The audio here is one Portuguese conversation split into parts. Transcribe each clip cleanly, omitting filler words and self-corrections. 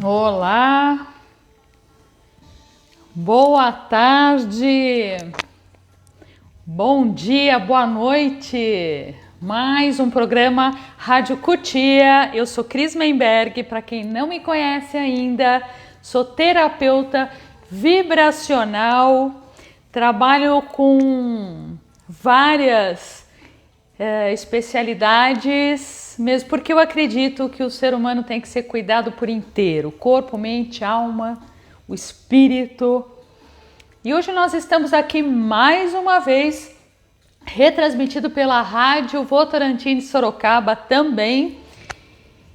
Olá, boa tarde, bom dia, boa noite. Mais um programa Rádio Cutia. Eu sou Cris Menberg, para quem não me conhece ainda, sou terapeuta vibracional, trabalho com várias especialidades, mesmo porque eu acredito que o ser humano tem que ser cuidado por inteiro, corpo, mente, alma, o espírito. E hoje nós estamos aqui mais uma vez, retransmitido pela Rádio Votorantim de Sorocaba também.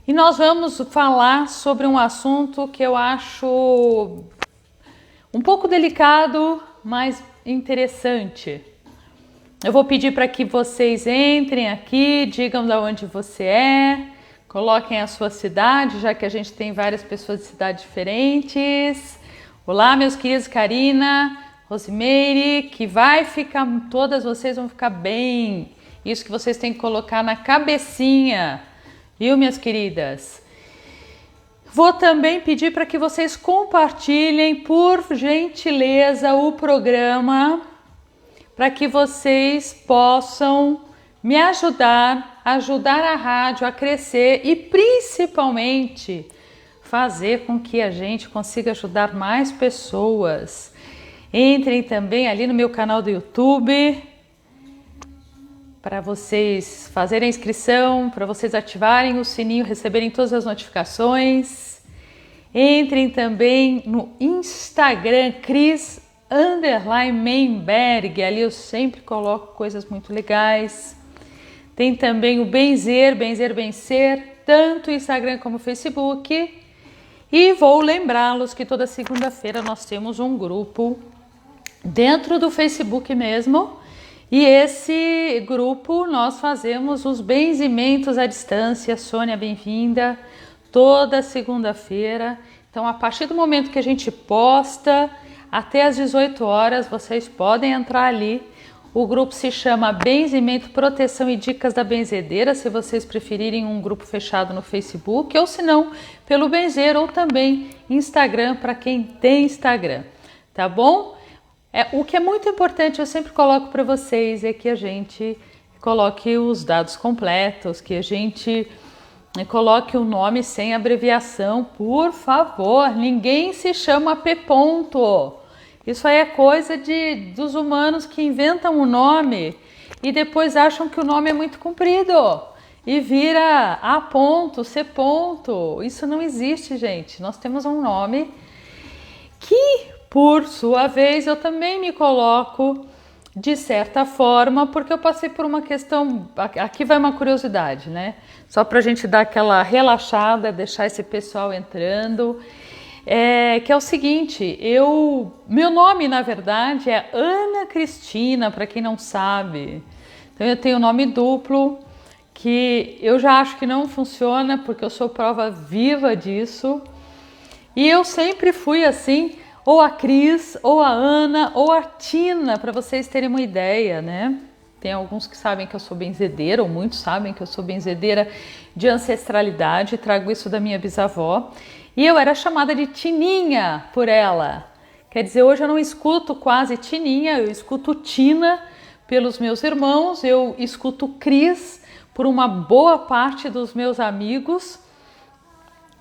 E nós vamos falar sobre um assunto que eu acho um pouco delicado, mas interessante. Eu vou pedir para que vocês entrem aqui, digam de onde você é, coloquem a sua cidade, já que a gente tem várias pessoas de cidades diferentes. Olá, meus queridos, Karina, Rosimeire, que vai ficar, todas vocês vão ficar bem. Isso que vocês têm que colocar na cabecinha, viu, minhas queridas? Vou também pedir para que vocês compartilhem, por gentileza, o programa, para que vocês possam me ajudar a rádio a crescer e principalmente fazer com que a gente consiga ajudar mais pessoas. Entrem também ali no meu canal do YouTube para vocês fazerem a inscrição, para vocês ativarem o sininho, receberem todas as notificações. Entrem também no Instagram, Cris_Menberg, ali eu sempre coloco coisas muito legais. Tem também o Benzer, tanto Instagram como Facebook. E vou lembrá-los que toda segunda-feira nós temos um grupo dentro do Facebook mesmo. E esse grupo nós fazemos os benzimentos à distância. Sônia, bem-vinda, toda segunda-feira. Então, a partir do momento que a gente posta, até às 18 horas, vocês podem entrar ali. O grupo se chama Benzimento, Proteção e Dicas da Benzedeira, se vocês preferirem um grupo fechado no Facebook, ou se não, pelo Benzer, ou também Instagram, para quem tem Instagram, tá bom? O que é muito importante, eu sempre coloco para vocês, é que a gente coloque os dados completos, que a gente coloque o nome sem abreviação, por favor. Ninguém se chama P. Isso aí é coisa dos humanos que inventam um nome e depois acham que o nome é muito comprido e vira A. C. Isso não existe, gente. Nós temos um nome que, por sua vez, eu também me coloco de certa forma, porque eu passei por uma questão. Aqui vai uma curiosidade, né? Só para a gente dar aquela relaxada, deixar esse pessoal entrando. Que é o seguinte, meu nome na verdade é Ana Cristina, para quem não sabe. Então eu tenho nome duplo, que eu já acho que não funciona, porque eu sou prova viva disso. E eu sempre fui assim, ou a Cris, ou a Ana, ou a Tina, para vocês terem uma ideia, né? Tem alguns que sabem que eu sou benzedeira, ou muitos sabem que eu sou benzedeira de ancestralidade, trago isso da minha bisavó. E eu era chamada de Tininha por ela. Quer dizer, hoje eu não escuto quase Tininha, eu escuto Tina pelos meus irmãos, eu escuto Cris por uma boa parte dos meus amigos,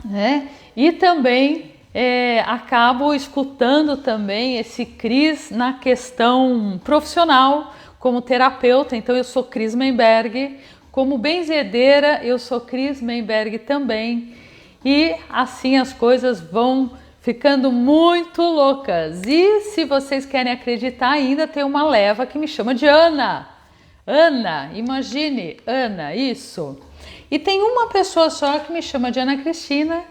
né? E também acabo escutando também esse Cris na questão profissional, como terapeuta. Então eu sou Cris Menberg, como benzedeira eu sou Cris Menberg também. E assim as coisas vão ficando muito loucas. E se vocês querem acreditar, ainda tem uma leva que me chama de Ana. Ana, imagine, Ana, isso. E tem uma pessoa só que me chama de Ana Cristina,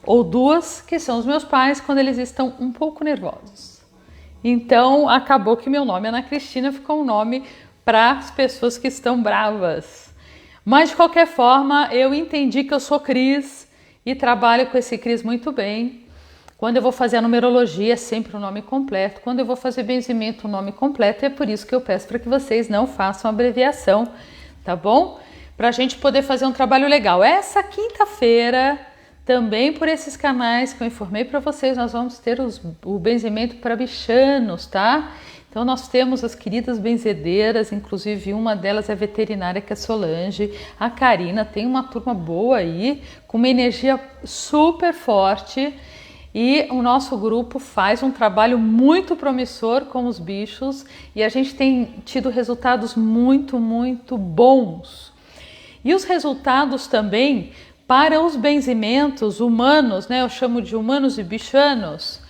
ou duas, que são os meus pais, quando eles estão um pouco nervosos. Então acabou que meu nome, Ana Cristina, ficou um nome para as pessoas que estão bravas. Mas de qualquer forma, eu entendi que eu sou Cris, e trabalho com esse Cris muito bem. Quando eu vou fazer a numerologia, é sempre o nome completo. Quando eu vou fazer benzimento, o nome completo. É por isso que eu peço para que vocês não façam abreviação, tá bom? Para a gente poder fazer um trabalho legal. Essa quinta-feira também por esses canais que eu informei para vocês, nós vamos ter o benzimento para bichanos, tá? Então nós temos as queridas benzedeiras, inclusive uma delas é veterinária, que é Solange. A Karina tem uma turma boa aí, com uma energia super forte. E o nosso grupo faz um trabalho muito promissor com os bichos e a gente tem tido resultados muito, muito bons. E os resultados também para os benzimentos humanos, né? Eu chamo de humanos e bichanos,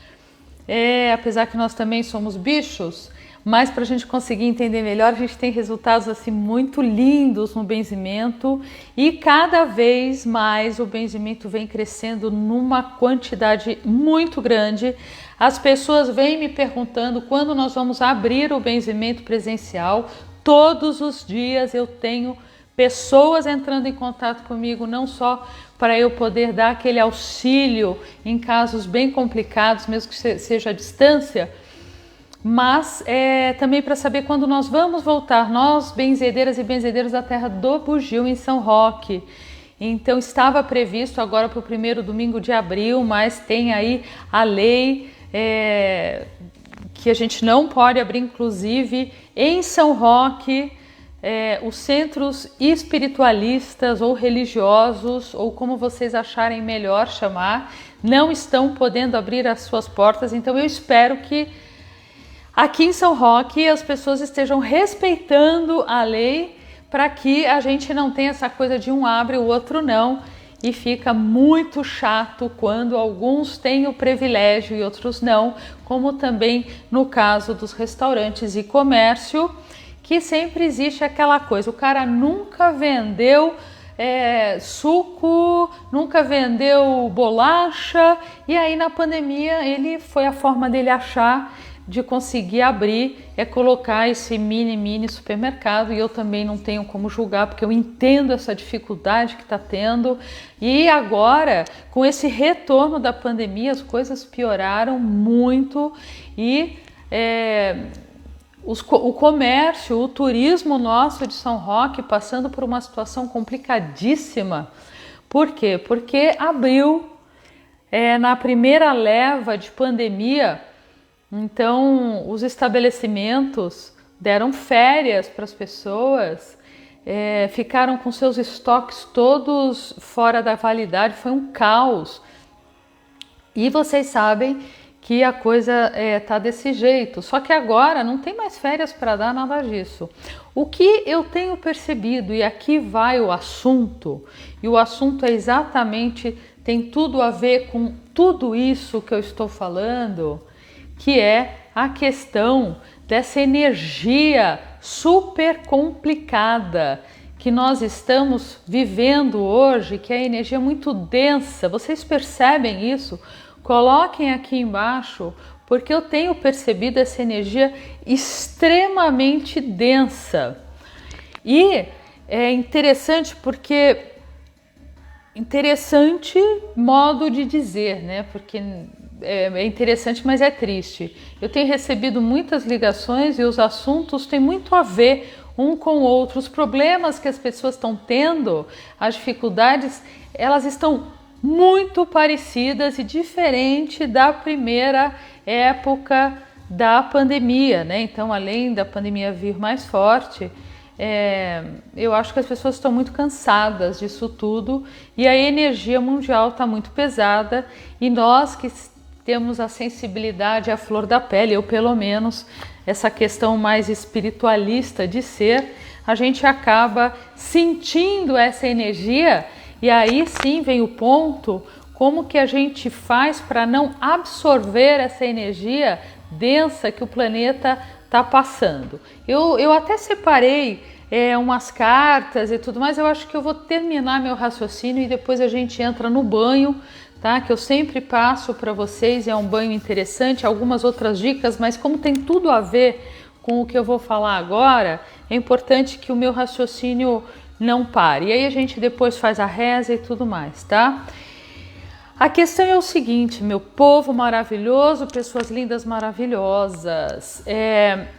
apesar que nós também somos bichos, mas para a gente conseguir entender melhor, a gente tem resultados assim muito lindos no benzimento e cada vez mais o benzimento vem crescendo numa quantidade muito grande. As pessoas vêm me perguntando quando nós vamos abrir o benzimento presencial. Todos os dias eu tenho pessoas entrando em contato comigo, não só para eu poder dar aquele auxílio em casos bem complicados, mesmo que seja à distância, mas também para saber quando nós vamos voltar, nós benzedeiras e benzedeiros da Terra do Bugio em São Roque. Então estava previsto agora para o primeiro domingo de abril, mas tem aí a lei que a gente não pode abrir, inclusive em São Roque. Os centros espiritualistas ou religiosos, ou como vocês acharem melhor chamar, não estão podendo abrir as suas portas. Então eu espero que aqui em São Roque as pessoas estejam respeitando a lei para que a gente não tenha essa coisa de um abre e o outro não, e fica muito chato quando alguns têm o privilégio e outros não, como também no caso dos restaurantes e comércio, que sempre existe aquela coisa, o cara nunca vendeu suco, nunca vendeu bolacha, e aí na pandemia foi a forma dele achar de conseguir abrir, colocar esse mini supermercado, e eu também não tenho como julgar, porque eu entendo essa dificuldade que está tendo, e agora, com esse retorno da pandemia, as coisas pioraram muito, e o comércio, o turismo nosso de São Roque passando por uma situação complicadíssima. Por quê? Porque abril, na primeira leva de pandemia, então os estabelecimentos deram férias para as pessoas, ficaram com seus estoques todos fora da validade, foi um caos. E vocês sabem que a coisa tá desse jeito, só que agora não tem mais férias para dar, nada disso. O que eu tenho percebido, e aqui vai o assunto, e o assunto tem tudo a ver com tudo isso que eu estou falando, que é a questão dessa energia super complicada que nós estamos vivendo hoje, que é a energia muito densa. Vocês percebem isso? Coloquem aqui embaixo, porque eu tenho percebido essa energia extremamente densa. E é interessante porque... Interessante modo de dizer, né? Porque é interessante, mas é triste. Eu tenho recebido muitas ligações e os assuntos têm muito a ver um com o outro. Os problemas que as pessoas estão tendo, as dificuldades, elas estão muito parecidas e diferente da primeira época da pandemia, né? Então, além da pandemia vir mais forte, eu acho que as pessoas estão muito cansadas disso tudo e a energia mundial está muito pesada, e nós que temos a sensibilidade à flor da pele, eu pelo menos, essa questão mais espiritualista de ser, a gente acaba sentindo essa energia. E aí sim vem o ponto, como que a gente faz para não absorver essa energia densa que o planeta está passando. Eu até separei umas cartas e tudo mais, eu acho que eu vou terminar meu raciocínio e depois a gente entra no banho, tá? Que eu sempre passo para vocês, é um banho interessante, algumas outras dicas, mas como tem tudo a ver com o que eu vou falar agora, é importante que o meu raciocínio não pare. E aí a gente depois faz a reza e tudo mais, tá? A questão é o seguinte, meu povo maravilhoso, pessoas lindas, maravilhosas.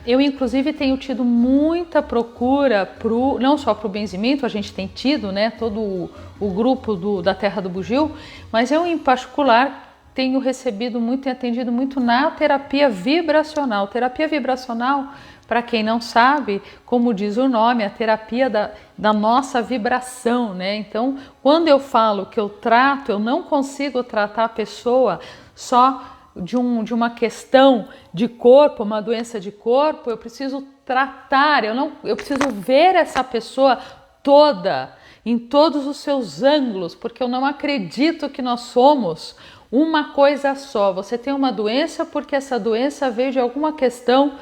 Eu, inclusive, tenho tido muita procura, não só para o benzimento, a gente tem tido, né, todo o grupo da Terra do Bugio, mas eu, em particular, tenho recebido muito e atendido muito na terapia vibracional. Terapia vibracional, para quem não sabe, como diz o nome, a terapia da nossa vibração, né? Então, quando eu falo que eu trato, eu não consigo tratar a pessoa só de uma questão de corpo, uma doença de corpo, eu preciso tratar, eu preciso ver essa pessoa toda, em todos os seus ângulos, porque eu não acredito que nós somos uma coisa só. Você tem uma doença porque essa doença veio de alguma questão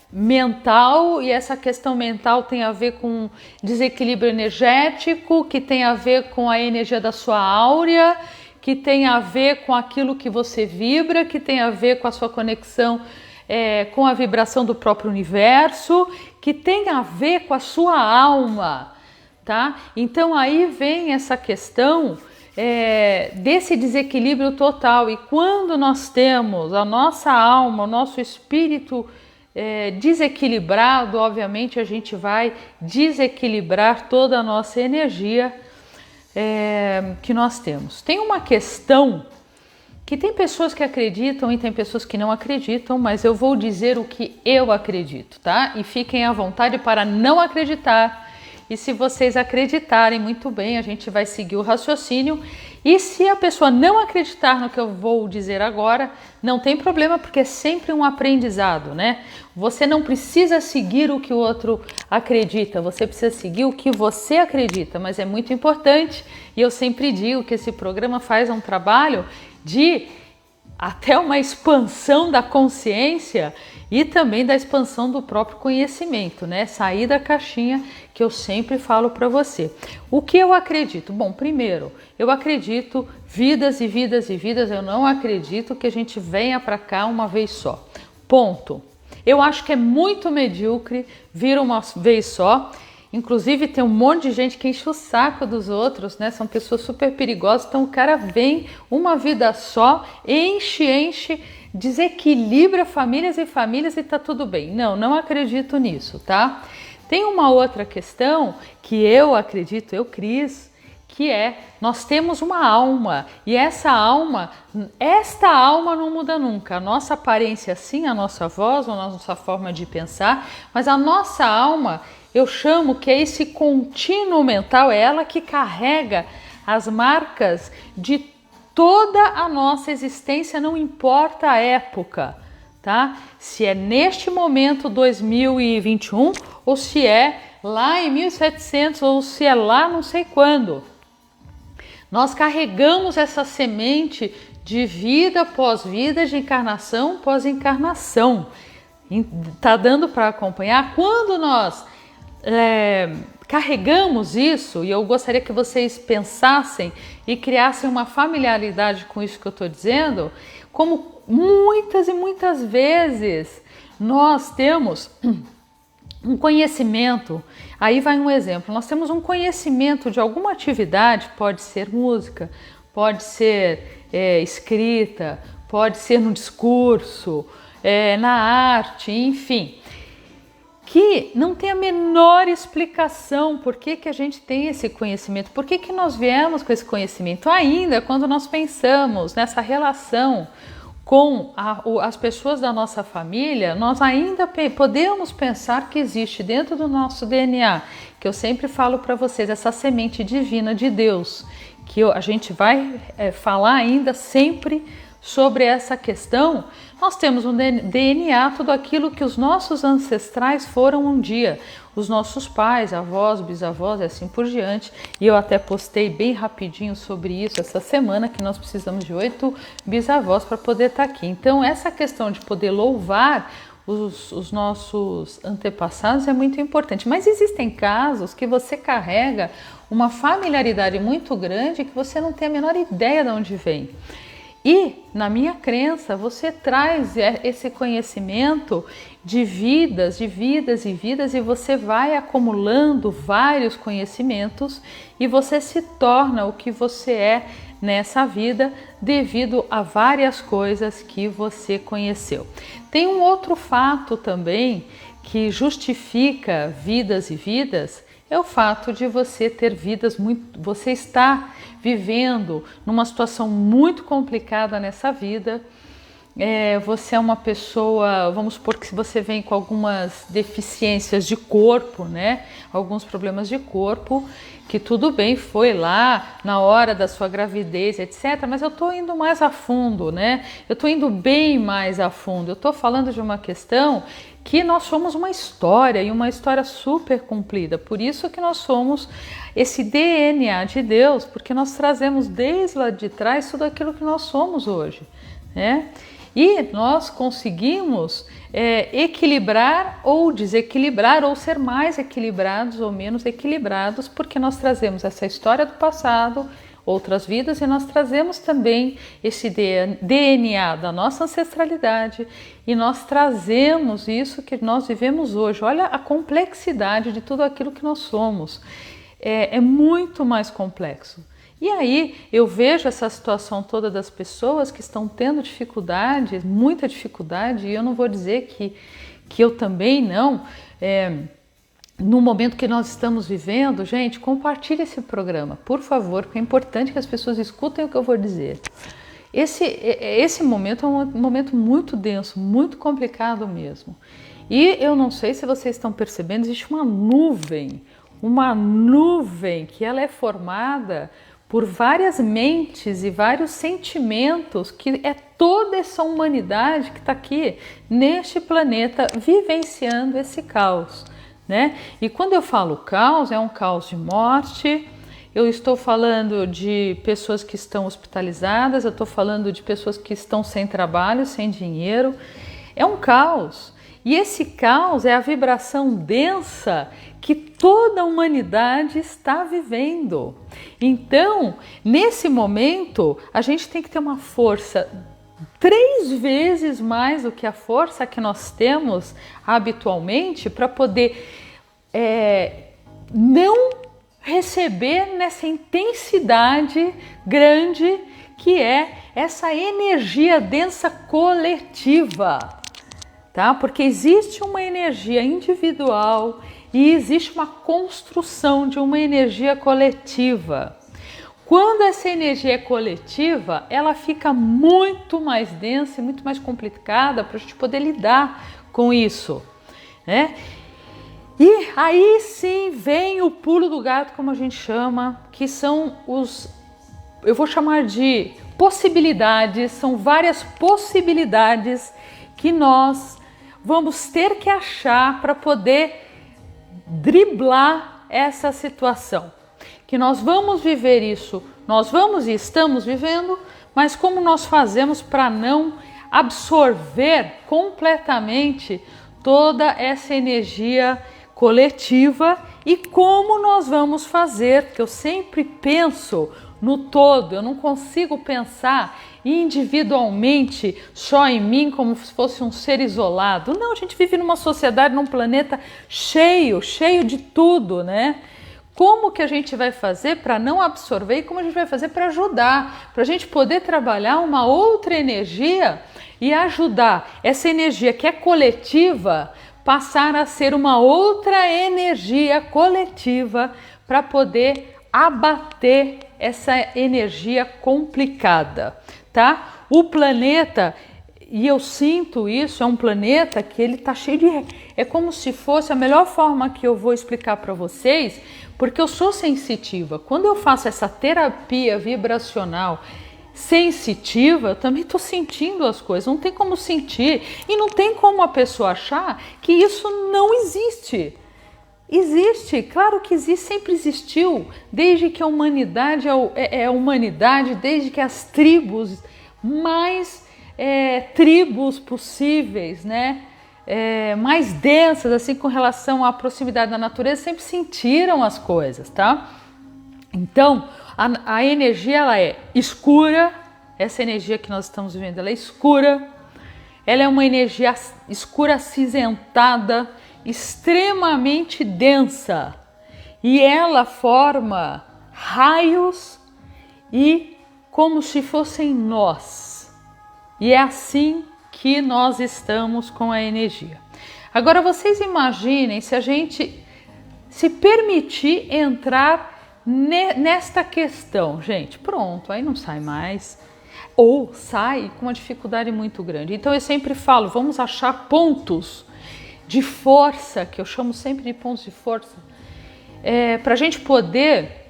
mental, e essa questão mental tem a ver com desequilíbrio energético, que tem a ver com a energia da sua áurea, que tem a ver com aquilo que você vibra, que tem a ver com a sua conexão com a vibração do próprio universo, que tem a ver com a sua alma, tá? Então aí vem essa questão desse desequilíbrio total, e quando nós temos a nossa alma, o nosso espírito desequilibrado, obviamente a gente vai desequilibrar toda a nossa energia que nós temos. Tem uma questão que tem pessoas que acreditam e tem pessoas que não acreditam, mas eu vou dizer o que eu acredito, tá? E fiquem à vontade para não acreditar. E se vocês acreditarem, muito bem, a gente vai seguir o raciocínio. E se a pessoa não acreditar no que eu vou dizer agora, não tem problema, porque é sempre um aprendizado, né? Você não precisa seguir o que o outro acredita, você precisa seguir o que você acredita, mas é muito importante, e eu sempre digo que esse programa faz um trabalho de até uma expansão da consciência e também da expansão do próprio conhecimento, né? Sair da caixinha, que eu sempre falo para você. O que eu acredito? Bom, primeiro, eu acredito vidas e vidas e vidas, eu não acredito que a gente venha para cá uma vez só. Ponto. Eu acho que é muito medíocre vir uma vez só. Inclusive tem um monte de gente que enche o saco dos outros, né? São pessoas super perigosas, então o cara vem uma vida só, enche, desequilibra famílias e famílias e tá tudo bem. Não acredito nisso, tá? Tem uma outra questão que eu acredito, Cris, que nós temos uma alma, e esta alma não muda nunca. A nossa aparência sim, a nossa voz, a nossa forma de pensar, mas a nossa alma, eu chamo que é esse contínuo mental, é ela que carrega as marcas de toda a nossa existência, não importa a época, tá? Se é neste momento 2021 ou se é lá em 1700 ou se é lá não sei quando. Nós carregamos essa semente de vida após vida, de encarnação após encarnação. Tá dando para acompanhar? Quando nós carregamos isso, e eu gostaria que vocês pensassem e criassem uma familiaridade com isso que eu estou dizendo, como muitas e muitas vezes nós temos um conhecimento, aí vai um exemplo, nós temos um conhecimento de alguma atividade, pode ser música, pode ser escrita, pode ser no discurso, na arte, enfim, que não tem a menor explicação por que a gente tem esse conhecimento, por que nós viemos com esse conhecimento, ainda quando nós pensamos nessa relação com as pessoas da nossa família, nós ainda podemos pensar que existe dentro do nosso DNA, que eu sempre falo para vocês, essa semente divina de Deus, que a gente vai falar ainda sempre sobre essa questão. Nós temos um DNA, tudo aquilo que os nossos ancestrais foram um dia, os nossos pais, avós, bisavós e assim por diante. E eu até postei bem rapidinho sobre isso essa semana, que nós precisamos de 8 bisavós para poder estar aqui. Então essa questão de poder louvar os nossos antepassados é muito importante. Mas existem casos que você carrega uma familiaridade muito grande que você não tem a menor ideia de onde vem. E, na minha crença, você traz esse conhecimento de vidas e vidas, e você vai acumulando vários conhecimentos e você se torna o que você é nessa vida devido a várias coisas que você conheceu. Tem um outro fato também que justifica vidas e vidas, é o fato de você ter vidas você está vivendo numa situação muito complicada nessa vida. Você é uma pessoa, vamos supor que você vem com algumas deficiências de corpo, né? Alguns problemas de corpo, que tudo bem, foi lá na hora da sua gravidez, etc. Mas eu estou indo mais a fundo, né? Eu estou indo bem mais a fundo. Eu estou falando de uma questão que nós somos uma história e uma história super cumprida. Por isso que nós somos esse DNA de Deus, porque nós trazemos desde lá de trás tudo aquilo que nós somos hoje, né? E nós conseguimos equilibrar ou desequilibrar, ou ser mais equilibrados ou menos equilibrados, porque nós trazemos essa história do passado, outras vidas, e nós trazemos também esse DNA da nossa ancestralidade, e nós trazemos isso que nós vivemos hoje. Olha a complexidade de tudo aquilo que nós somos. É muito mais complexo. E aí eu vejo essa situação toda das pessoas que estão tendo dificuldade, muita dificuldade, e eu não vou dizer que eu também não. No momento que nós estamos vivendo, gente, compartilhe esse programa, por favor, porque é importante que as pessoas escutem o que eu vou dizer. Esse momento é um momento muito denso, muito complicado mesmo. E eu não sei se vocês estão percebendo, existe uma nuvem que ela é formada por várias mentes e vários sentimentos, que é toda essa humanidade que está aqui neste planeta vivenciando esse caos, né? E quando eu falo caos, é um caos de morte, eu estou falando de pessoas que estão hospitalizadas, eu estou falando de pessoas que estão sem trabalho, sem dinheiro, é um caos. E esse caos é a vibração densa que toda a humanidade está vivendo. Então, nesse momento, a gente tem que ter uma força 3 vezes mais do que a força que nós temos habitualmente para poder não receber nessa intensidade grande que é essa energia densa coletiva. Tá? Porque existe uma energia individual e existe uma construção de uma energia coletiva. Quando essa energia é coletiva, ela fica muito mais densa e muito mais complicada para a gente poder lidar com isso, né? E aí sim vem o pulo do gato, como a gente chama, que são eu vou chamar de possibilidades, são várias possibilidades que nós vamos ter que achar para poder driblar essa situação. Que nós vamos viver isso, nós vamos e estamos vivendo, mas como nós fazemos para não absorver completamente toda essa energia coletiva e como nós vamos fazer, porque eu sempre penso no todo, eu não consigo pensar individualmente só em mim como se fosse um ser isolado. Não, a gente vive numa sociedade, num planeta cheio de tudo, né? Como que a gente vai fazer para não absorver e como a gente vai fazer para ajudar, para a gente poder trabalhar uma outra energia e ajudar essa energia que é coletiva passar a ser uma outra energia coletiva para poder abater essa energia complicada, tá? O planeta, e eu sinto isso, é um planeta que ele tá cheio de... É como se fosse a melhor forma que eu vou explicar para vocês, porque eu sou sensitiva. Quando eu faço essa terapia vibracional sensitiva, eu também estou sentindo as coisas, não tem como sentir e não tem como a pessoa achar que isso não existe. Existe, claro que existe, sempre existiu, desde que a humanidade é humanidade, desde que as tribos, mais tribos possíveis, né? Mais densas, assim, com relação à proximidade da natureza, sempre sentiram as coisas, tá? Então, a energia, ela é escura, essa energia que nós estamos vivendo, ela é escura, ela é uma energia escura, acinzentada, extremamente densa, e ela forma raios e como se fossem nós. E é assim que nós estamos com a energia. Agora vocês imaginem se a gente se permitir entrar nesta questão, gente, pronto, aí não sai mais. Ou sai com uma dificuldade muito grande. Então eu sempre falo, vamos achar pontos de força, que eu chamo sempre de pontos de força, para a gente poder,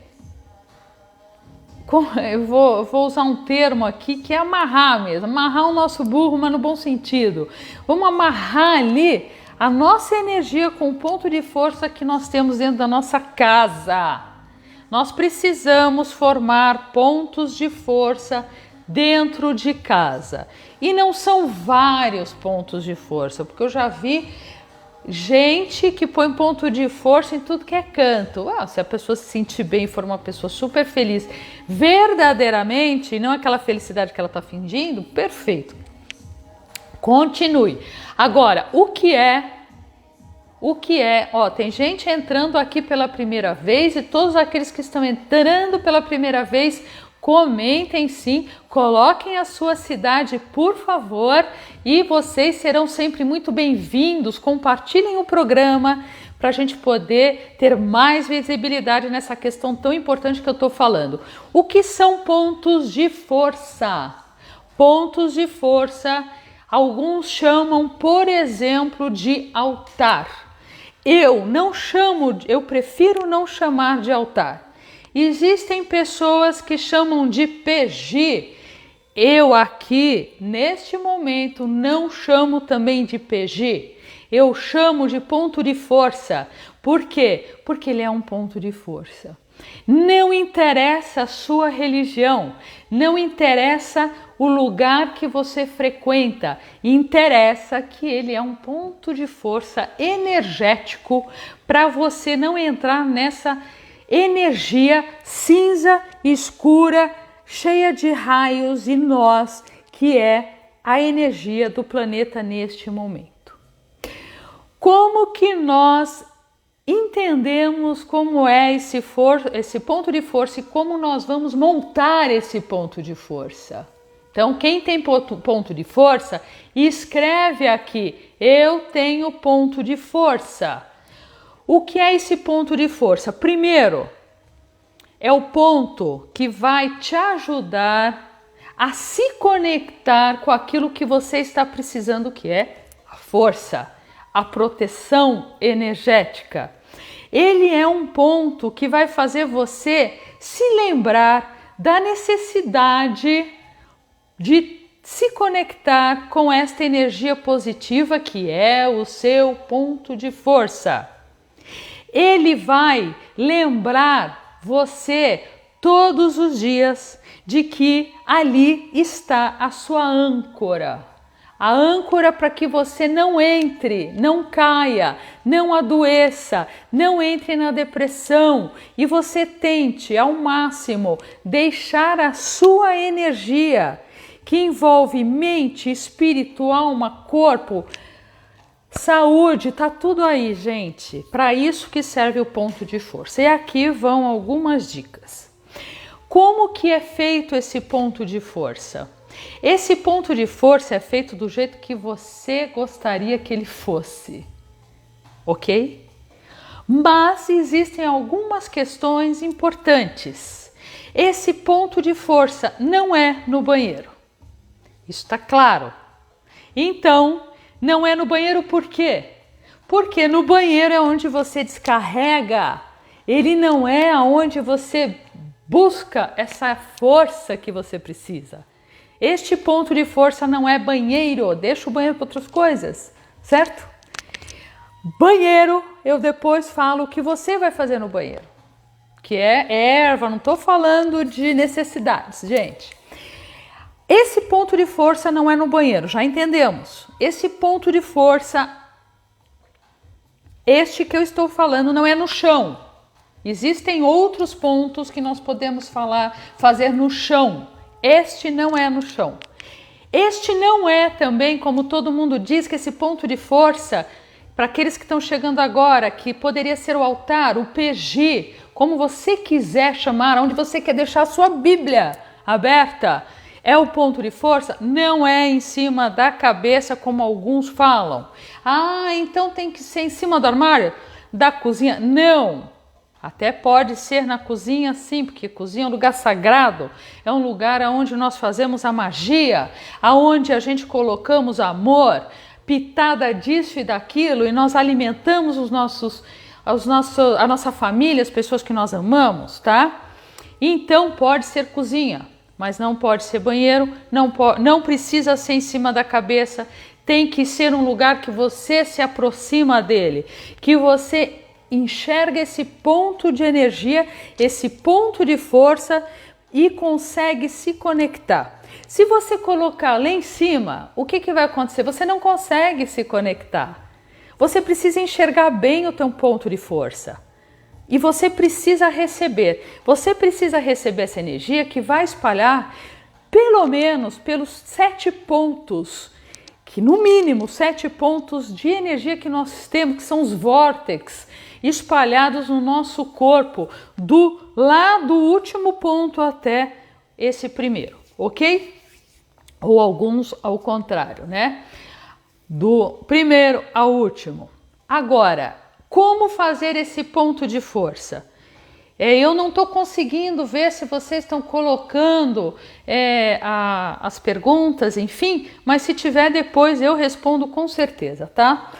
eu vou usar um termo aqui que é amarrar mesmo, amarrar o nosso burro, mas no bom sentido. Vamos amarrar ali a nossa energia com o ponto de força que nós temos dentro da nossa casa. Nós precisamos formar pontos de força dentro de casa. E não são vários pontos de força, porque eu já vi gente que põe ponto de força em tudo que é canto. Se a pessoa se sentir bem, for uma pessoa super feliz, verdadeiramente, e não aquela felicidade que ela está fingindo, perfeito. Continue. Agora, o que é? Tem gente entrando aqui pela primeira vez e todos aqueles que estão entrando pela primeira vez, comentem sim, coloquem a sua cidade, por favor, e vocês serão sempre muito bem-vindos. Compartilhem o programa para a gente poder ter mais visibilidade nessa questão tão importante que eu estou falando. O que são pontos de força? Pontos de força, alguns chamam, por exemplo, de altar. Eu prefiro não chamar de altar. Existem pessoas que chamam de PG. Eu aqui, neste momento, não chamo também de PG. Eu chamo de ponto de força. Por quê? Porque ele é um ponto de força. Não interessa a sua religião, não interessa o lugar que você frequenta, interessa que ele é um ponto de força energético para você não entrar nessa energia cinza, escura, cheia de raios e nós, que é a energia do planeta neste momento. Como que nós entendemos como é esse ponto de força e como nós vamos montar esse ponto de força? Então, quem tem ponto de força, escreve aqui, eu tenho ponto de força. O que é esse ponto de força? Primeiro, é o ponto que vai te ajudar a se conectar com aquilo que você está precisando, que é a força, a proteção energética. Ele é um ponto que vai fazer você se lembrar da necessidade de se conectar com esta energia positiva que é o seu ponto de força. Ele vai lembrar você todos os dias de que ali está a sua âncora. A âncora para que você não entre, não caia, não adoeça, não entre na depressão e você tente ao máximo deixar a sua energia, que envolve mente, espírito, alma, corpo, saúde, tá tudo aí, gente. Para isso que serve o ponto de força. E aqui vão algumas dicas. Como que é feito esse ponto de força? Esse ponto de força é feito do jeito que você gostaria que ele fosse, ok? Mas existem algumas questões importantes. Esse ponto de força não é no banheiro. Isso está claro? Então, não é no banheiro por quê? Porque no banheiro é onde você descarrega. Ele não é onde você busca essa força que você precisa. Este ponto de força não é banheiro, deixa o banheiro para outras coisas, certo? Banheiro, eu depois falo o que você vai fazer no banheiro, que é erva, não estou falando de necessidades, gente. Esse ponto de força não é no banheiro, já entendemos. Esse ponto de força, este que eu estou falando, não é no chão. Existem outros pontos que nós podemos fazer no chão. Este não é no chão. Este não é também, como todo mundo diz, que esse ponto de força, para aqueles que estão chegando agora, que poderia ser o altar, o PG, como você quiser chamar, onde você quer deixar a sua Bíblia, aberta é o ponto de força? Não é em cima da cabeça como alguns falam. Ah, então tem que ser em cima do armário? Da cozinha? Não. Até pode ser na cozinha sim, porque cozinha é um lugar sagrado, é um lugar onde nós fazemos a magia, aonde a gente colocamos amor, pitada disso e daquilo, e nós alimentamos a nossa família, as pessoas que nós amamos, tá? Então pode ser cozinha, mas não pode ser banheiro, não precisa ser em cima da cabeça, tem que ser um lugar que você se aproxima dele, que você enxerga esse ponto de energia, esse ponto de força e consegue se conectar. Se você colocar lá em cima, o que vai acontecer? Você não consegue se conectar. Você precisa enxergar bem o teu ponto de força. E você precisa receber. Você precisa receber essa energia que vai espalhar pelo menos pelos 7 pontos, que no mínimo 7 pontos de energia que nós temos, que são os vórtices, espalhados no nosso corpo, lá do último ponto até esse primeiro, ok? Ou alguns ao contrário, né? Do primeiro ao último. Agora, como fazer esse ponto de força? Eu não estou conseguindo ver se vocês estão colocando as perguntas, enfim, mas se tiver depois eu respondo com certeza, tá?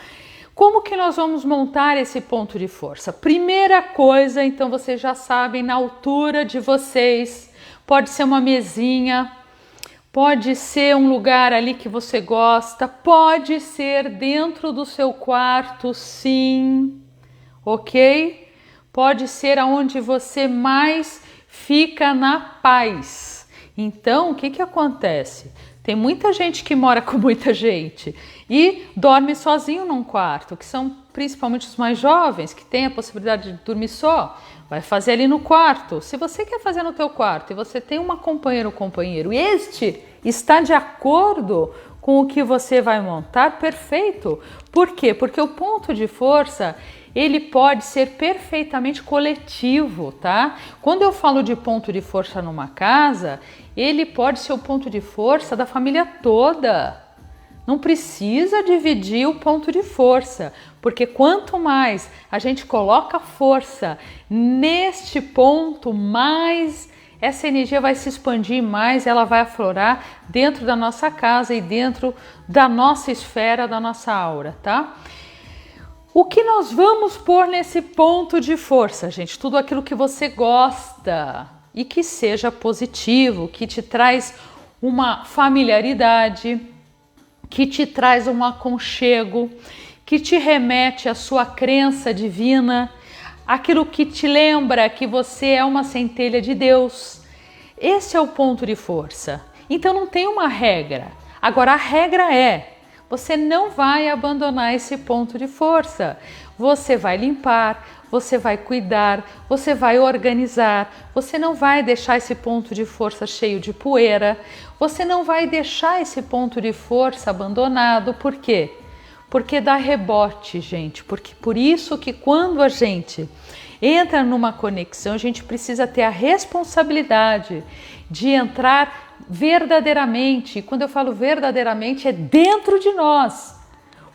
Como que nós vamos montar esse ponto de força? Primeira coisa, então vocês já sabem, na altura de vocês, pode ser uma mesinha, pode ser um lugar ali que você gosta, pode ser dentro do seu quarto, sim, ok? Pode ser aonde você mais fica na paz. Então, o que acontece? Tem muita gente que mora com muita gente e dorme sozinho num quarto, que são principalmente os mais jovens, que têm a possibilidade de dormir só. Vai fazer ali no quarto. Se você quer fazer no teu quarto e você tem uma companheira ou companheiro e este está de acordo com o que você vai montar, perfeito. Por quê? Porque o ponto de força, ele pode ser perfeitamente coletivo, tá? Quando eu falo de ponto de força numa casa, ele pode ser o ponto de força da família toda. Não precisa dividir o ponto de força, porque quanto mais a gente coloca força neste ponto, mais essa energia vai se expandir, mais ela vai aflorar dentro da nossa casa e dentro da nossa esfera, da nossa aura, tá? O que nós vamos pôr nesse ponto de força, gente? Tudo aquilo que você gosta e que seja positivo, que te traz uma familiaridade, que te traz um aconchego, que te remete à sua crença divina, aquilo que te lembra que você é uma centelha de Deus. Esse é o ponto de força. Então não tem uma regra. Agora a regra é: você não vai abandonar esse ponto de força. Você vai limpar, você vai cuidar, você vai organizar, você não vai deixar esse ponto de força cheio de poeira, você não vai deixar esse ponto de força abandonado. Por quê? Porque dá rebote, gente. Porque por isso que quando a gente entra numa conexão, a gente precisa ter a responsabilidade de entrar verdadeiramente. E quando eu falo verdadeiramente, é dentro de nós.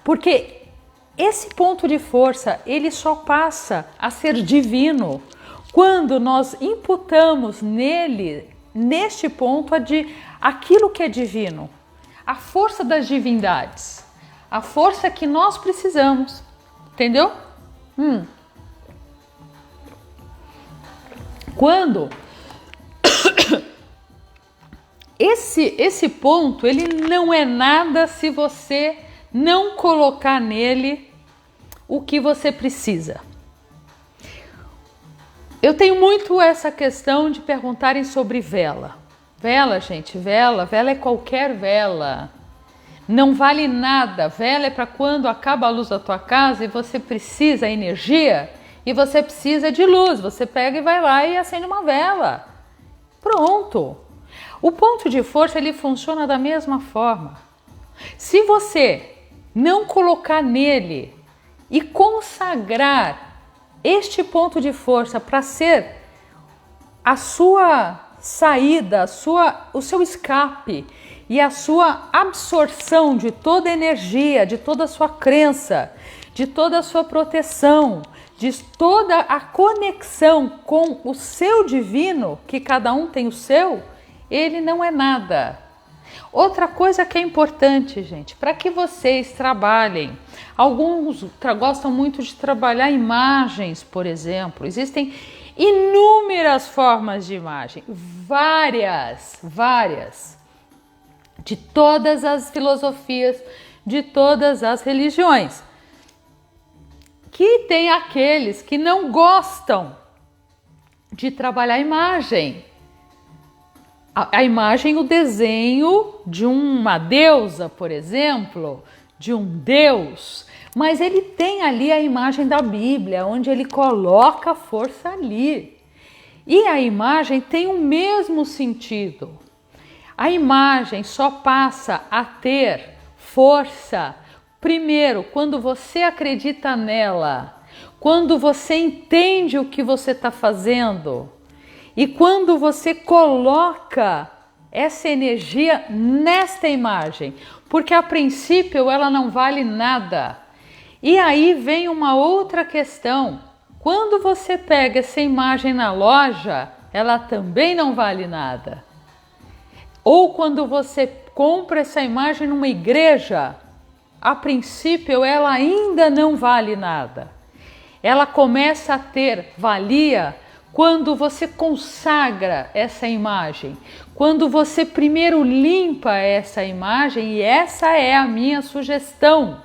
Porque esse ponto de força, ele só passa a ser divino quando nós imputamos nele, neste ponto, aquilo que é divino, a força das divindades, a força que nós precisamos, entendeu? Quando esse ponto, ele não é nada se você não colocar nele o que você precisa. Eu tenho muito essa questão de perguntarem sobre vela. Vela, gente, vela é qualquer vela. Não vale nada. Vela é para quando acaba a luz da tua casa e você precisa de energia e você precisa de luz. Você pega e vai lá e acende uma vela. Pronto. O ponto de força, ele funciona da mesma forma. Se você não colocar nele e consagrar este ponto de força para ser a sua saída, o seu escape e a sua absorção de toda a energia, de toda a sua crença, de toda a sua proteção, de toda a conexão com o seu divino, que cada um tem o seu, ele não é nada. Outra coisa que é importante, gente, para que vocês trabalhem, alguns gostam muito de trabalhar imagens, por exemplo, existem inúmeras formas de imagem, várias, de todas as filosofias, de todas as religiões. Que tem aqueles que não gostam de trabalhar imagem. A imagem, o desenho de uma deusa, por exemplo, de um deus, mas ele tem ali a imagem da Bíblia, onde ele coloca a força ali. E a imagem tem o mesmo sentido. A imagem só passa a ter força, primeiro, quando você acredita nela, quando você entende o que você está fazendo e quando você coloca essa energia nesta imagem, porque a princípio ela não vale nada. E aí vem uma outra questão. Quando você pega essa imagem na loja, ela também não vale nada. Ou quando você compra essa imagem numa igreja, a princípio ela ainda não vale nada. Ela começa a ter valia quando você consagra essa imagem, quando você primeiro limpa essa imagem, e essa é a minha sugestão.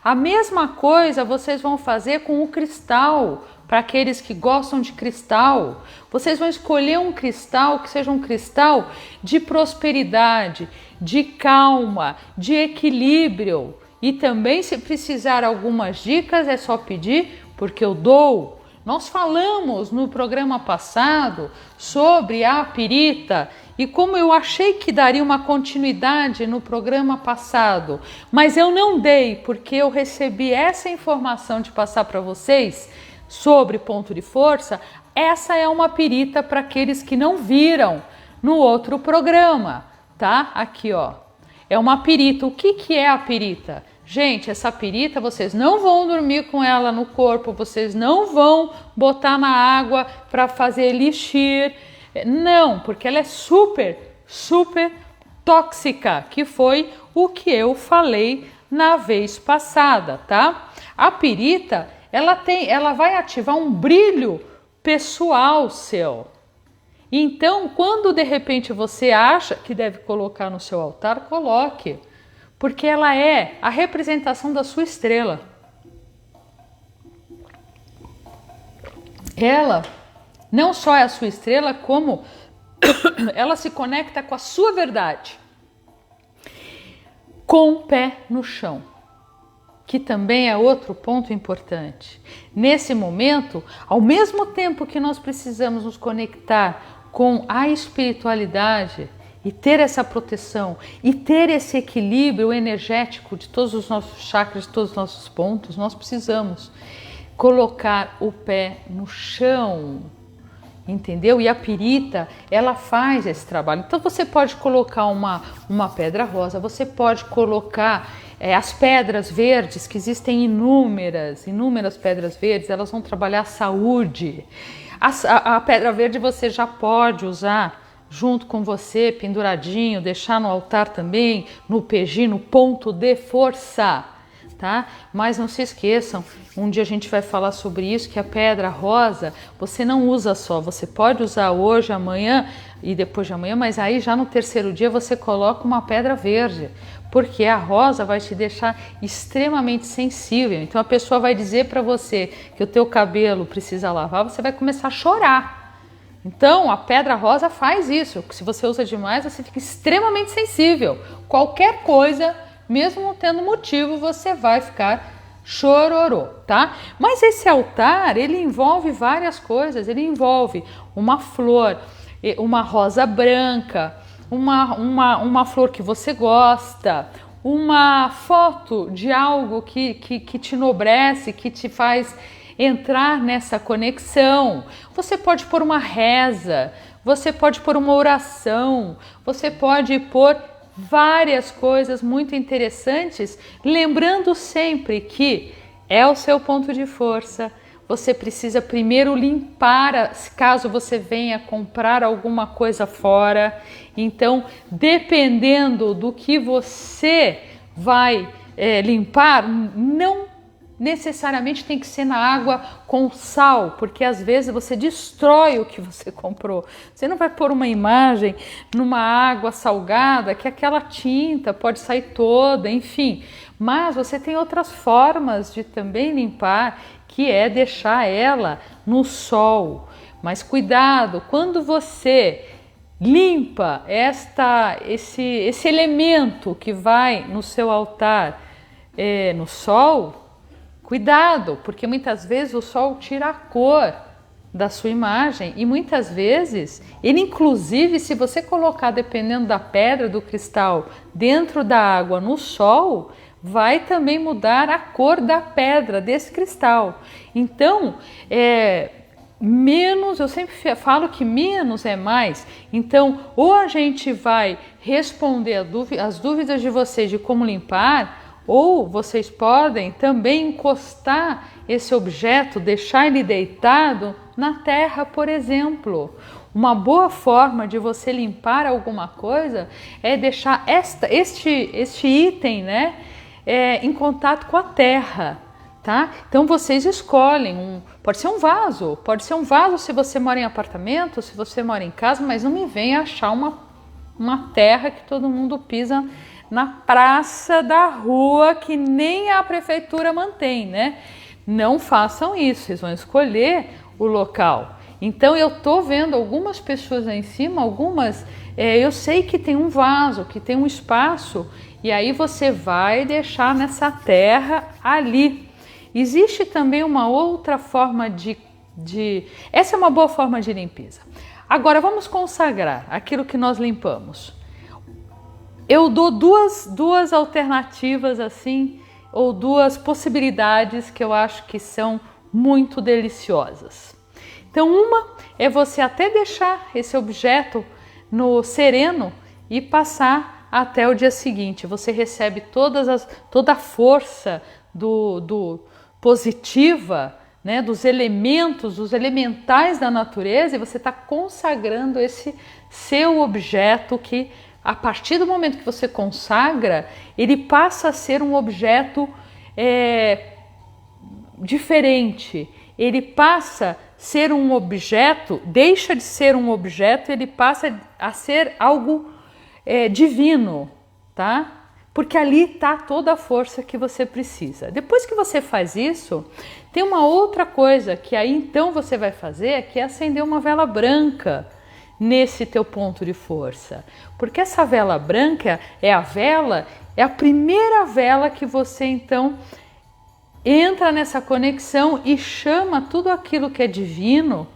A mesma coisa vocês vão fazer com o cristal, para aqueles que gostam de cristal. Vocês vão escolher um cristal que seja um cristal de prosperidade, de calma, de equilíbrio. E também, se precisar algumas dicas, é só pedir, porque eu dou. Nós falamos no programa passado sobre a pirita e como eu achei que daria uma continuidade no programa passado, mas eu não dei porque eu recebi essa informação de passar para vocês sobre ponto de força. Essa é uma pirita para aqueles que não viram no outro programa, tá? Aqui, ó. É uma pirita. O que é a pirita? Gente, essa pirita, vocês não vão dormir com ela no corpo, vocês não vão botar na água para fazer elixir. Não, porque ela é super tóxica, que foi o que eu falei na vez passada, tá? A pirita, ela vai ativar um brilho pessoal seu. Então, quando de repente você acha que deve colocar no seu altar, coloque. Porque ela é a representação da sua estrela. Ela não só é a sua estrela, como ela se conecta com a sua verdade. Com o pé no chão, que também é outro ponto importante. Nesse momento, ao mesmo tempo que nós precisamos nos conectar com a espiritualidade, e ter essa proteção, e ter esse equilíbrio energético de todos os nossos chakras, de todos os nossos pontos, nós precisamos colocar o pé no chão, entendeu? E a pirita, ela faz esse trabalho. Então você pode colocar uma pedra rosa, você pode colocar as pedras verdes, que existem inúmeras pedras verdes, elas vão trabalhar a saúde. A pedra verde você já pode usar junto com você, penduradinho, deixar no altar também, no PG, no ponto de força, tá? Mas não se esqueçam, um dia a gente vai falar sobre isso, que a pedra rosa você não usa só, você pode usar hoje, amanhã e depois de amanhã, mas aí já no terceiro dia você coloca uma pedra verde, porque a rosa vai te deixar extremamente sensível. Então a pessoa vai dizer para você que o teu cabelo precisa lavar, você vai começar a chorar. Então, a pedra rosa faz isso. Se você usa demais, você fica extremamente sensível. Qualquer coisa, mesmo não tendo motivo, você vai ficar chororô, tá? Mas esse altar, ele envolve várias coisas. Ele envolve uma flor, uma rosa branca, uma flor que você gosta, uma foto de algo que te enobrece, que te faz entrar nessa conexão. Você pode pôr uma reza, você pode pôr uma oração, você pode pôr várias coisas muito interessantes, lembrando sempre que é o seu ponto de força. Você precisa primeiro limpar, caso você venha comprar alguma coisa fora. Então, dependendo do que você vai limpar, não necessariamente tem que ser na água com sal, porque às vezes você destrói o que você comprou. Você não vai pôr uma imagem numa água salgada que aquela tinta pode sair toda, enfim. Mas você tem outras formas de também limpar, que é deixar ela no sol. Mas cuidado, quando você limpa esse elemento que vai no seu altar no sol, cuidado, porque muitas vezes o sol tira a cor da sua imagem e muitas vezes ele, inclusive, se você colocar, dependendo da pedra, do cristal, dentro da água no sol, vai também mudar a cor da pedra, desse cristal. Então, menos, eu sempre falo que menos é mais. Então, ou a gente vai responder as dúvidas de vocês de como limpar, ou vocês podem também encostar esse objeto, deixar ele deitado na terra, por exemplo. Uma boa forma de você limpar alguma coisa é deixar este item, né, em contato com a terra, tá? Então vocês escolhem, pode ser um vaso se você mora em apartamento, se você mora em casa, mas não me venha achar uma terra que todo mundo pisa na praça da rua, que nem a prefeitura mantém, né? Não façam isso, vocês vão escolher o local. Então eu tô vendo algumas pessoas aí em cima, eu sei que tem um vaso, que tem um espaço, e aí você vai deixar nessa terra ali. Existe também uma outra forma essa é uma boa forma de limpeza. Agora vamos consagrar aquilo que nós limpamos. Eu dou duas alternativas assim, ou duas possibilidades que eu acho que são muito deliciosas. Então, uma é você até deixar esse objeto no sereno e passar até o dia seguinte. Você recebe toda a força do positiva, né, dos elementais da natureza, e você está consagrando esse seu objeto que, a partir do momento que você consagra, ele passa a ser um objeto diferente. Ele passa a ser um objeto, deixa de ser um objeto, ele passa a ser algo divino, tá? Porque ali está toda a força que você precisa. Depois que você faz isso, tem uma outra coisa que aí então você vai fazer, que é acender uma vela branca nesse teu ponto de força. Porque essa vela branca é a primeira vela que você então entra nessa conexão e chama tudo aquilo que é divino,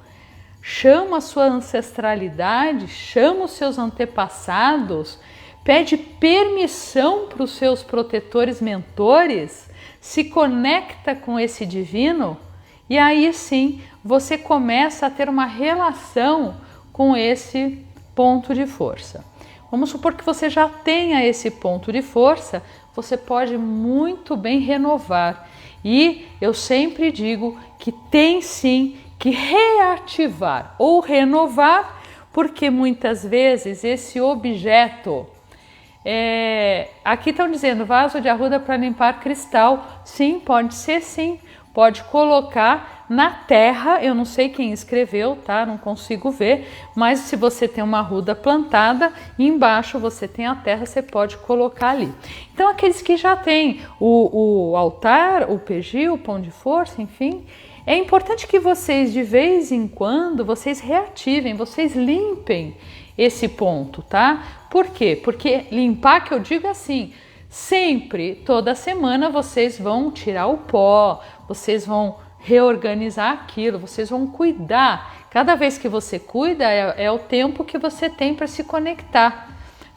chama a sua ancestralidade, chama os seus antepassados, pede permissão para os seus protetores, mentores, se conecta com esse divino, e aí sim você começa a ter uma relação com esse ponto de força. Vamos supor que você já tenha esse ponto de força, você pode muito bem renovar. E eu sempre digo que tem sim que reativar ou renovar, porque muitas vezes esse objeto, aqui estão dizendo vaso de arruda para limpar cristal. Sim, pode ser sim. Pode colocar na terra, eu não sei quem escreveu, tá? Não consigo ver, mas se você tem uma arruda plantada, embaixo você tem a terra, você pode colocar ali. Então aqueles que já têm o altar, o PG, o pão de força, enfim, é importante que vocês de vez em quando, vocês reativem, vocês limpem esse ponto, tá? Por quê? Porque limpar, que eu digo assim, sempre, toda semana vocês vão tirar o pó, vocês vão reorganizar aquilo, vocês vão cuidar. Cada vez que você cuida é o tempo que você tem para se conectar,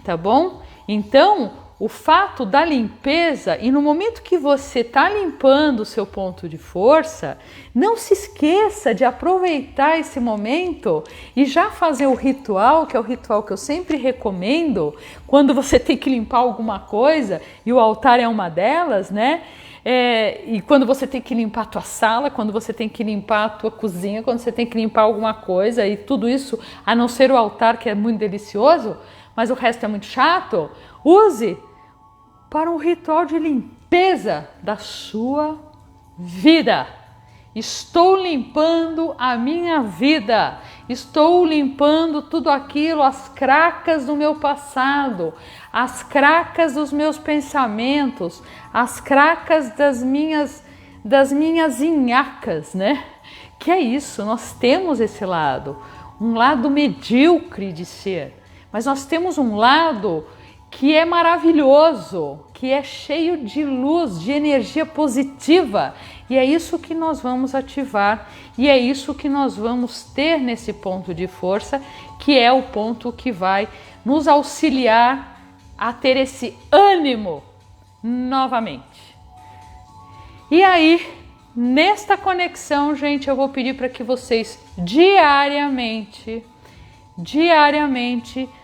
tá bom? Então, o fato da limpeza, e no momento que você está limpando o seu ponto de força, não se esqueça de aproveitar esse momento e já fazer o ritual, que é o ritual que eu sempre recomendo, quando você tem que limpar alguma coisa, e o altar é uma delas, né? E quando você tem que limpar a tua sala, quando você tem que limpar a tua cozinha, quando você tem que limpar alguma coisa, e tudo isso, a não ser o altar, que é muito delicioso, mas o resto é muito chato, use para um ritual de limpeza da sua vida. Estou limpando a minha vida, estou limpando tudo aquilo, as cracas do meu passado, as cracas dos meus pensamentos, as cracas das minhas inhacas, né? Que é isso, nós temos esse lado, um lado medíocre de ser, mas nós temos um lado que é maravilhoso, que é cheio de luz, de energia positiva, e é isso que nós vamos ativar, e é isso que nós vamos ter nesse ponto de força, que é o ponto que vai nos auxiliar a ter esse ânimo novamente. E aí, nesta conexão, gente, eu vou pedir para que vocês diariamente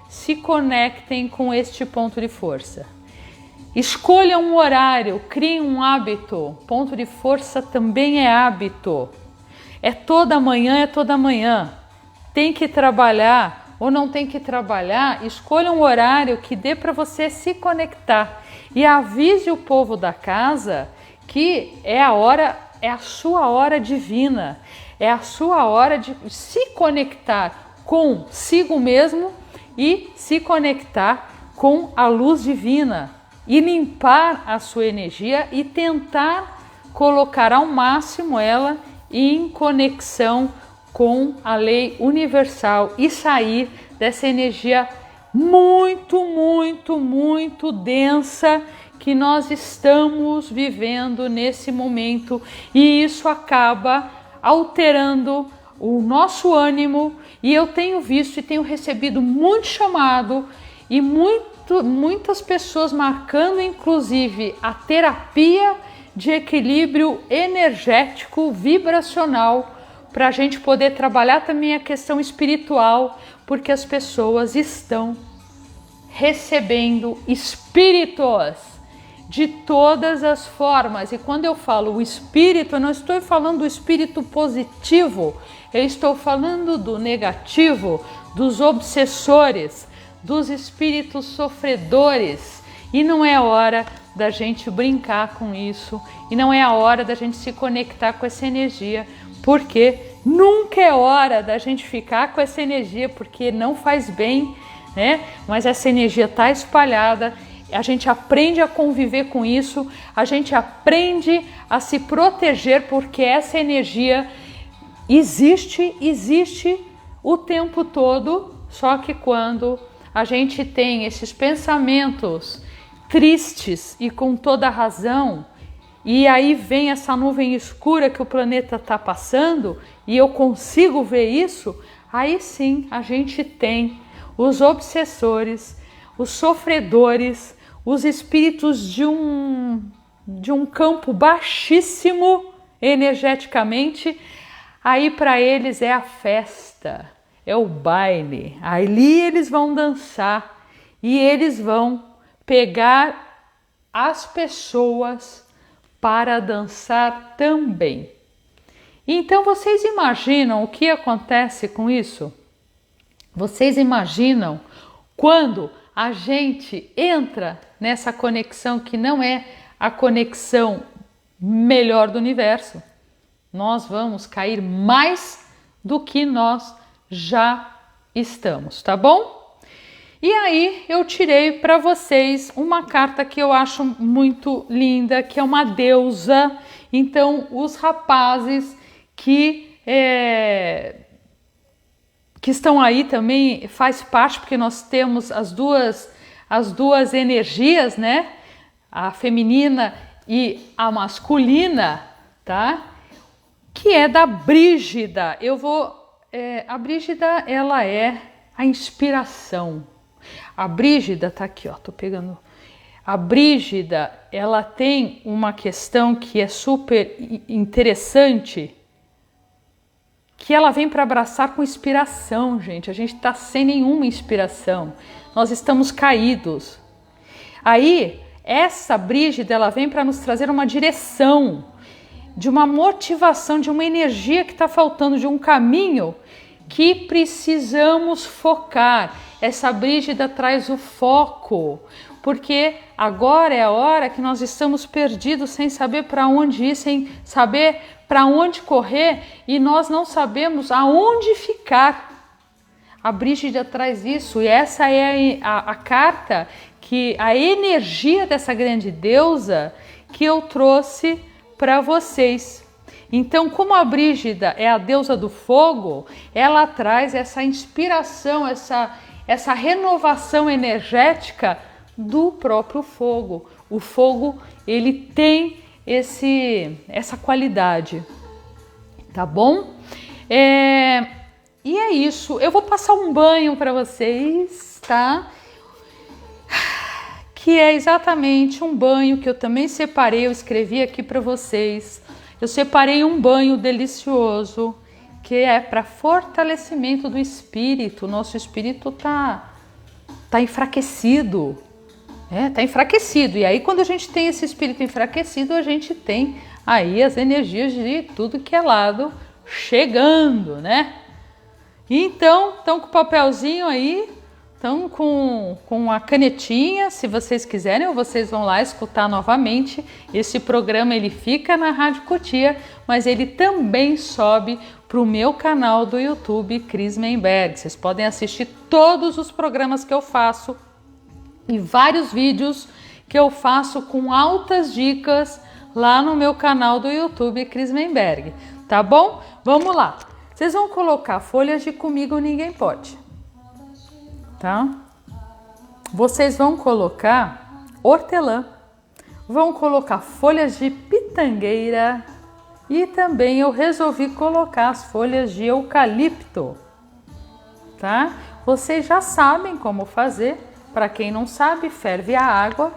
se conectem com este ponto de força. Escolham um horário, criem um hábito. Ponto de força também é hábito. É toda manhã. Tem que trabalhar ou não tem que trabalhar, escolha um horário que dê para você se conectar. E avise o povo da casa que é a sua hora divina. É a sua hora de se conectar consigo mesmo e se conectar com a luz divina e limpar a sua energia e tentar colocar ao máximo ela em conexão com a lei universal e sair dessa energia muito densa que nós estamos vivendo nesse momento, e isso acaba alterando o nosso ânimo. E eu tenho visto e tenho recebido muito chamado e muitas pessoas marcando inclusive a terapia de equilíbrio energético vibracional, para a gente poder trabalhar também a questão espiritual, porque as pessoas estão recebendo espíritos de todas as formas. E quando eu falo o espírito, eu não estou falando do espírito positivo, eu estou falando do negativo, dos obsessores, dos espíritos sofredores. E não é hora da gente brincar com isso, e não é a hora da gente se conectar com essa energia, porque nunca é hora da gente ficar com essa energia, porque não faz bem, né? Mas essa energia está espalhada, a gente aprende a conviver com isso, a gente aprende a se proteger, porque essa energia existe o tempo todo, só que quando a gente tem esses pensamentos tristes e com toda razão, e aí vem essa nuvem escura que o planeta está passando, e eu consigo ver isso, aí sim a gente tem os obsessores, os sofredores, os espíritos de um campo baixíssimo energeticamente. Aí para eles é a festa, é o baile, ali eles vão dançar e eles vão pegar as pessoas para dançar também. Então vocês imaginam o que acontece com isso? Vocês imaginam quando a gente entra nessa conexão que não é a conexão melhor do universo? Nós vamos cair mais do que nós já estamos, tá bom? E aí eu tirei para vocês uma carta que eu acho muito linda, que é uma deusa. Então os rapazes que estão aí também faz parte, porque nós temos as duas energias, né? A feminina e a masculina, tá? Que é da Brígida. A Brígida, ela é a inspiração. A Brígida tá aqui, ó, tô pegando. A Brígida, ela tem uma questão que é super interessante, que ela vem para abraçar com inspiração, gente. A gente está sem nenhuma inspiração. Nós estamos caídos. Aí, essa Brígida, ela vem para nos trazer uma direção, de uma motivação, de uma energia que está faltando, de um caminho que precisamos focar. Essa Brígida traz o foco, porque agora é a hora que nós estamos perdidos, sem saber para onde ir, sem saber para onde correr, e nós não sabemos aonde ficar. A Brígida traz isso, e essa é a carta, que a energia dessa grande deusa que eu trouxe para vocês. Então, como a Brígida é a deusa do fogo, ela traz essa inspiração, essa renovação energética do próprio fogo. O fogo, ele tem essa qualidade, tá bom? E é isso. Eu vou passar um banho para vocês, tá? Que é exatamente um banho que eu também separei, eu escrevi aqui para vocês. Eu separei um banho delicioso, que é para fortalecimento do espírito. Nosso espírito tá enfraquecido. Tá enfraquecido. E aí, quando a gente tem esse espírito enfraquecido, a gente tem aí as energias de tudo que é lado chegando, né? Então, estão com o papelzinho aí, estão com a canetinha, se vocês quiserem, ou vocês vão lá escutar novamente. Esse programa, ele fica na Rádio Cotia, mas ele também sobe para o meu canal do YouTube, Cris Menberg. Vocês podem assistir todos os programas que eu faço e vários vídeos que eu faço com altas dicas lá no meu canal do YouTube, Cris Menberg. Tá bom? Vamos lá. Vocês vão colocar folhas de Comigo Ninguém Pode, tá? Vocês vão colocar hortelã, vão colocar folhas de pitangueira e também eu resolvi colocar as folhas de eucalipto, tá? Vocês já sabem como fazer. Para quem não sabe, ferve a água.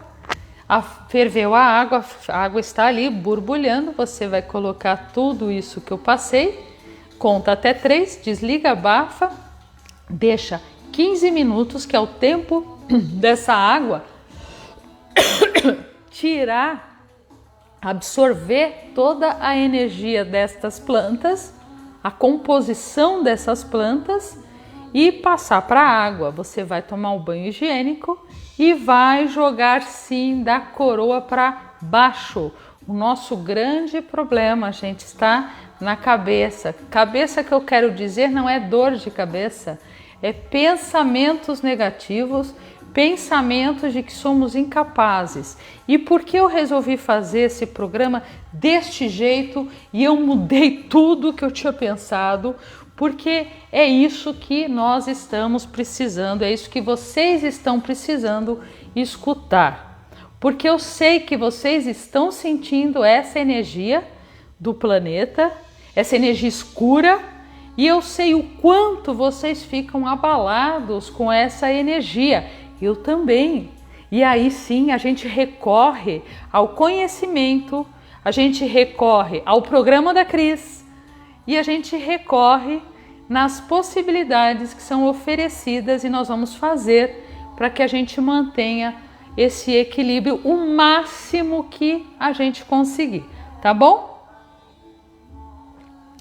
Ferveu a água está ali borbulhando. Você vai colocar tudo isso que eu passei, conta até 3, desliga, abafa, deixa 15 minutos, que é o tempo dessa água tirar, absorver toda a energia destas plantas, a composição dessas plantas, e passar para a água. Você vai tomar um banho higiênico e vai jogar sim da coroa para baixo. O nosso grande problema, gente, está na cabeça. Cabeça, que eu quero dizer, não é dor de cabeça, é pensamentos negativos, pensamentos de que somos incapazes. E por que eu resolvi fazer esse programa deste jeito e eu mudei tudo que eu tinha pensado? Porque é isso que nós estamos precisando, é isso que vocês estão precisando escutar. Porque eu sei que vocês estão sentindo essa energia do planeta, essa energia escura, e eu sei o quanto vocês ficam abalados com essa energia. Eu também. E aí sim a gente recorre ao conhecimento, a gente recorre ao programa da Cris, e a gente recorre nas possibilidades que são oferecidas, e nós vamos fazer para que a gente mantenha esse equilíbrio o máximo que a gente conseguir, tá bom?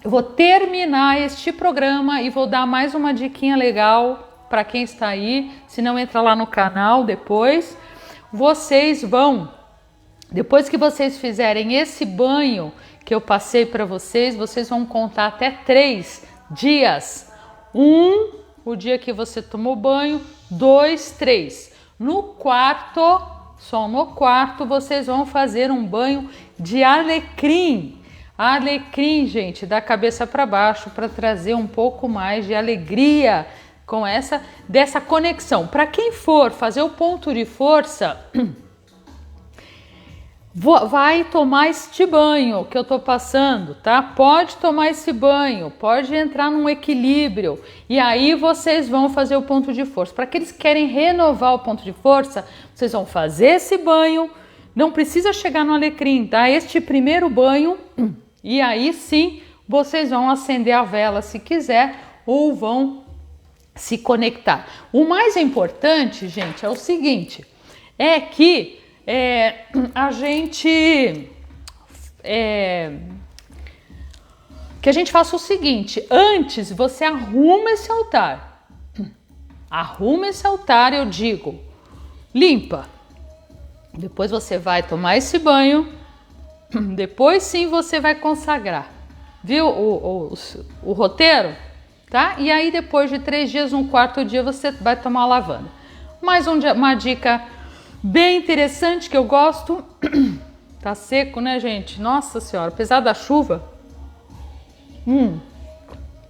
Eu vou terminar este programa e vou dar mais uma diquinha legal para quem está aí. Se não, entra lá no canal depois. Vocês vão, depois que vocês fizerem esse banho que eu passei para vocês, vocês vão contar até 3 dias. 1, o dia que você tomou banho. 2, 3. No quarto, só no quarto, vocês vão fazer um banho de alecrim. Alecrim, gente, da cabeça para baixo, para trazer um pouco mais de alegria com dessa conexão. Para quem for fazer o ponto de força, vai tomar este banho que eu tô passando, tá? Pode tomar esse banho, pode entrar num equilíbrio e aí vocês vão fazer o ponto de força. Para aqueles que querem renovar o ponto de força, vocês vão fazer esse banho, não precisa chegar no alecrim, tá? Este primeiro banho e aí sim vocês vão acender a vela se quiser ou vão se conectar. O mais importante, gente, é o seguinte, é que a gente que a gente faça o seguinte: antes você arruma esse altar, eu digo, limpa, depois você vai tomar esse banho, depois sim você vai consagrar, viu o roteiro, tá? E aí depois de 3 dias, no 4º dia você vai tomar a lavanda. Mais uma dica bem interessante que eu gosto. Tá seco, né, gente? Nossa senhora, apesar da chuva,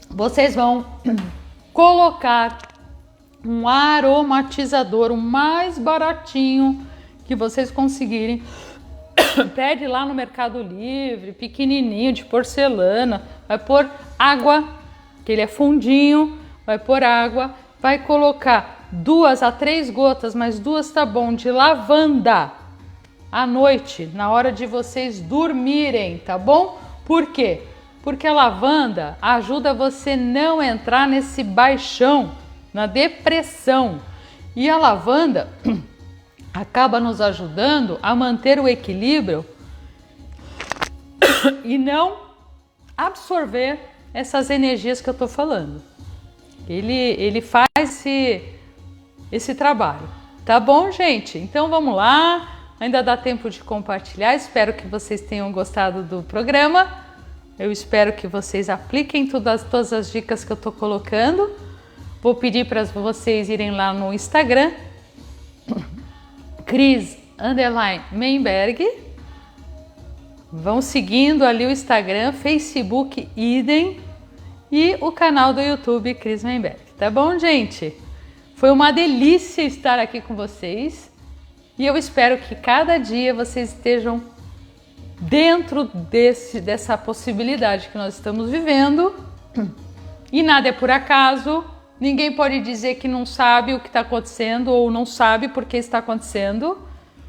vocês vão colocar um aromatizador, o mais baratinho que vocês conseguirem. Pede lá no Mercado Livre, pequenininho, de porcelana. Vai pôr água, que ele é fundinho, vai pôr água, vai colocar 2 a 3 gotas, mas 2 tá bom, de lavanda à noite, na hora de vocês dormirem, tá bom? Por quê? Porque a lavanda ajuda você não entrar nesse baixão, na depressão. E a lavanda acaba nos ajudando a manter o equilíbrio e não absorver essas energias que eu tô falando. Ele faz esse trabalho, tá bom, gente? Então vamos lá, ainda dá tempo de compartilhar. Espero que vocês tenham gostado do programa. Eu espero que vocês apliquem todas as dicas que eu tô colocando. Vou pedir para vocês irem lá no Instagram, Cris_Meinberg. Vão seguindo ali o Instagram, Facebook, idem, e o canal do YouTube, Cris Meinberg. Tá bom, gente? Foi uma delícia estar aqui com vocês e eu espero que cada dia vocês estejam dentro dessa possibilidade que nós estamos vivendo. E nada é por acaso, ninguém pode dizer que não sabe o que está acontecendo ou não sabe por que está acontecendo,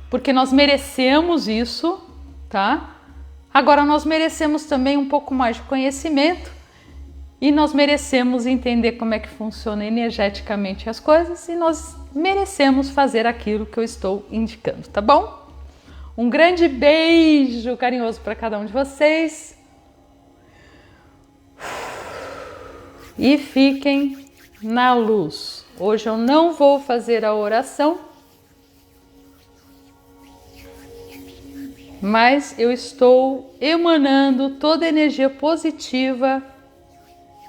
porque nós merecemos isso, tá? Agora nós merecemos também um pouco mais de conhecimento e nós merecemos entender como é que funciona energeticamente as coisas e nós merecemos fazer aquilo que eu estou indicando, tá bom? Um grande beijo carinhoso para cada um de vocês e fiquem na luz. Hoje eu não vou fazer a oração, mas eu estou emanando toda a energia positiva,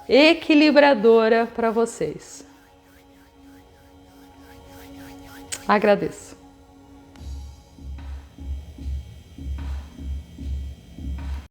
equilibradora para vocês. Agradeço.